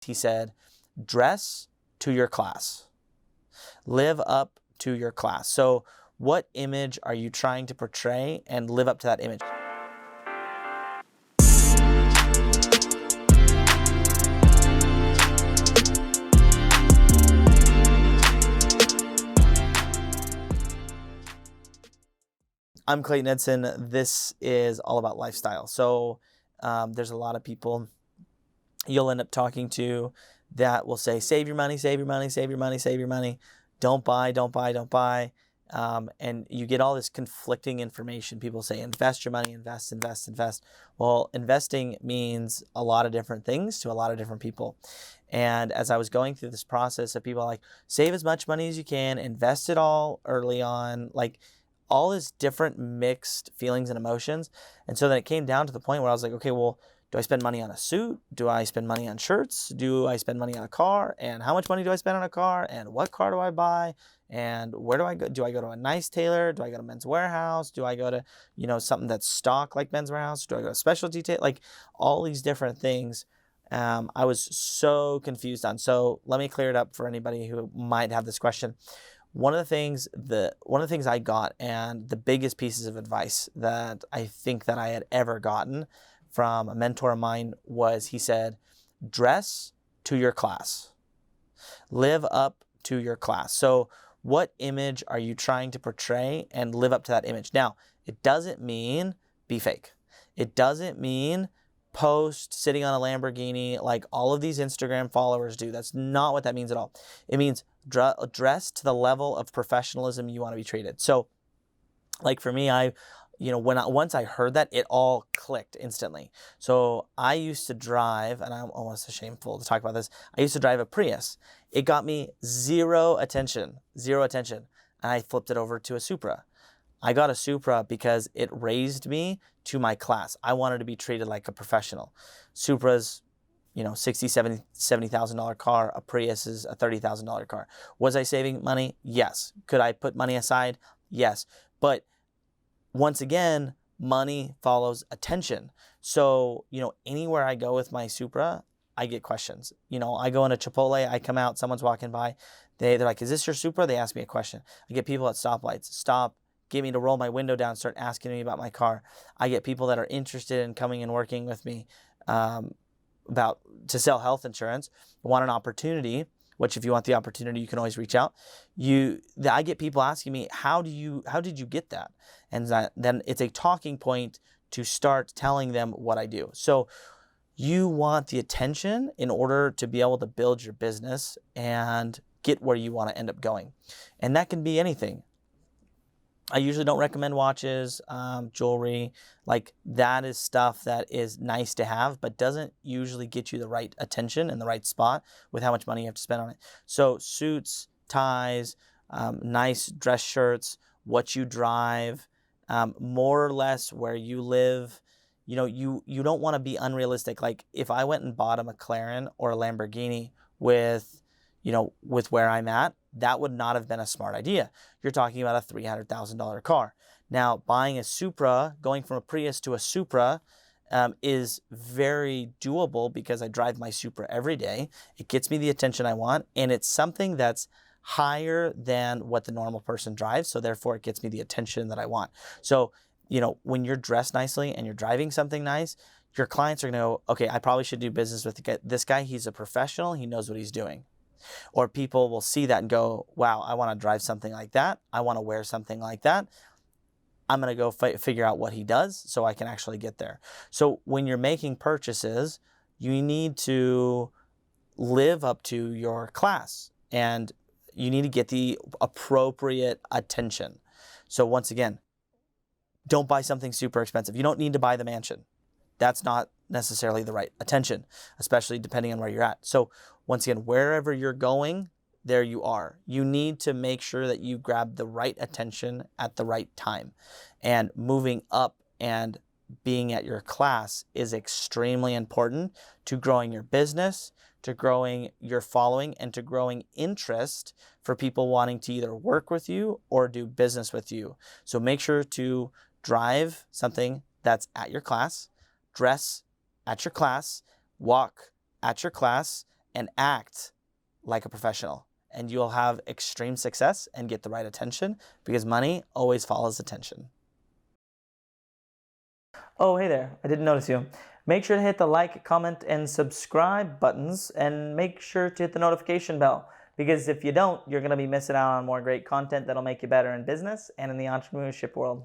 He said, dress to your class. Live up to your class. So what image are you trying to portray and live up to that image? I'm Clayton Edson. This is all about lifestyle. So there's a lot of people you'll end up talking to that will say, save your money, save your money, save your money, save your money. Don't buy, don't buy, don't buy. And you get all this conflicting information. People say, invest your money, invest, invest, invest. Well, investing means a lot of different things to a lot of different people. And as I was going through this process of people like, save as much money as you can, invest it all early on, like all this different mixed feelings and emotions. And so then it came down to the point where I was like, okay, well, do I spend money on a suit? Do I spend money on shirts? Do I spend money on a car? And how much money do I spend on a car? And what car do I buy? And where do I go? Do I go to a nice tailor? Do I go to Men's Warehouse? Do I go to, something that's stock like Men's Warehouse? Do I go to specialty tailor? Like all these different things. I was so confused on. So let me clear it up for anybody who might have this question. One of the things I got, and the biggest pieces of advice that I think that I had ever gotten from a mentor of mine was, he said, dress to your class. Live up to your class. So what image are you trying to portray and live up to that image? Now, it doesn't mean be fake. It doesn't mean post sitting on a Lamborghini like all of these Instagram followers do. That's not what that means at all. It means dress to the level of professionalism you want to be treated. So like for me, once I heard that, it all clicked instantly. So I used to drive, and I'm almost shameful to talk about this. I used to drive a Prius. It got me zero attention. And I flipped it over to a Supra. I got a Supra because it raised me to my class. I wanted to be treated like a professional. Supra's, $60,000, $70,000 car. A Prius is a $30,000 car. Was I saving money? Yes. Could I put money aside? Yes. But once again, money follows attention. So, anywhere I go with my Supra, I get questions. I go into Chipotle, I come out, someone's walking by. They're like, is this your Supra? They ask me a question. I get people at stoplights, stop, get me to roll my window down, start asking me about my car. I get people that are interested in coming and working with me to sell health insurance, want an opportunity, which if you want the opportunity, you can always reach out. I get people asking me, how did you get that? And then it's a talking point to start telling them what I do. So you want the attention in order to be able to build your business and get where you want to end up going. And that can be anything. I usually don't recommend watches, jewelry. Like that is stuff that is nice to have, but doesn't usually get you the right attention in the right spot with how much money you have to spend on it. So suits, ties, nice dress shirts, what you drive, more or less where you live. You don't want to be unrealistic. Like if I went and bought a McLaren or a Lamborghini with where I'm at, that would not have been a smart idea. You're talking about a $300,000 car. Now, buying a Supra, going from a Prius to a Supra, is very doable because I drive my Supra every day. It gets me the attention I want, and it's something that's higher than what the normal person drives, so therefore it gets me the attention that I want. So, when you're dressed nicely and you're driving something nice, your clients are going to go, okay, I probably should do business with this guy. He's a professional. He knows what he's doing. Or people will see that and go, wow, I want to drive something like that. I want to wear something like that. I'm going to go figure out what he does so I can actually get there. So when you're making purchases, you need to live up to your class and you need to get the appropriate attention. So once again, don't buy something super expensive. You don't need to buy the mansion. That's not necessarily the right attention, especially depending on where you're at. So once again, wherever you're going, there you are. You need to make sure that you grab the right attention at the right time. And moving up and being at your class is extremely important to growing your business, to growing your following, and to growing interest for people wanting to either work with you or do business with you. So make sure to drive something that's at your class, dress at your class, walk at your class, and act like a professional. And you'll have extreme success and get the right attention, because money always follows attention. Oh, hey there. I didn't notice you. Make sure to hit the like, comment, and subscribe buttons, and make sure to hit the notification bell, because if you don't, you're going to be missing out on more great content that'll make you better in business and in the entrepreneurship world.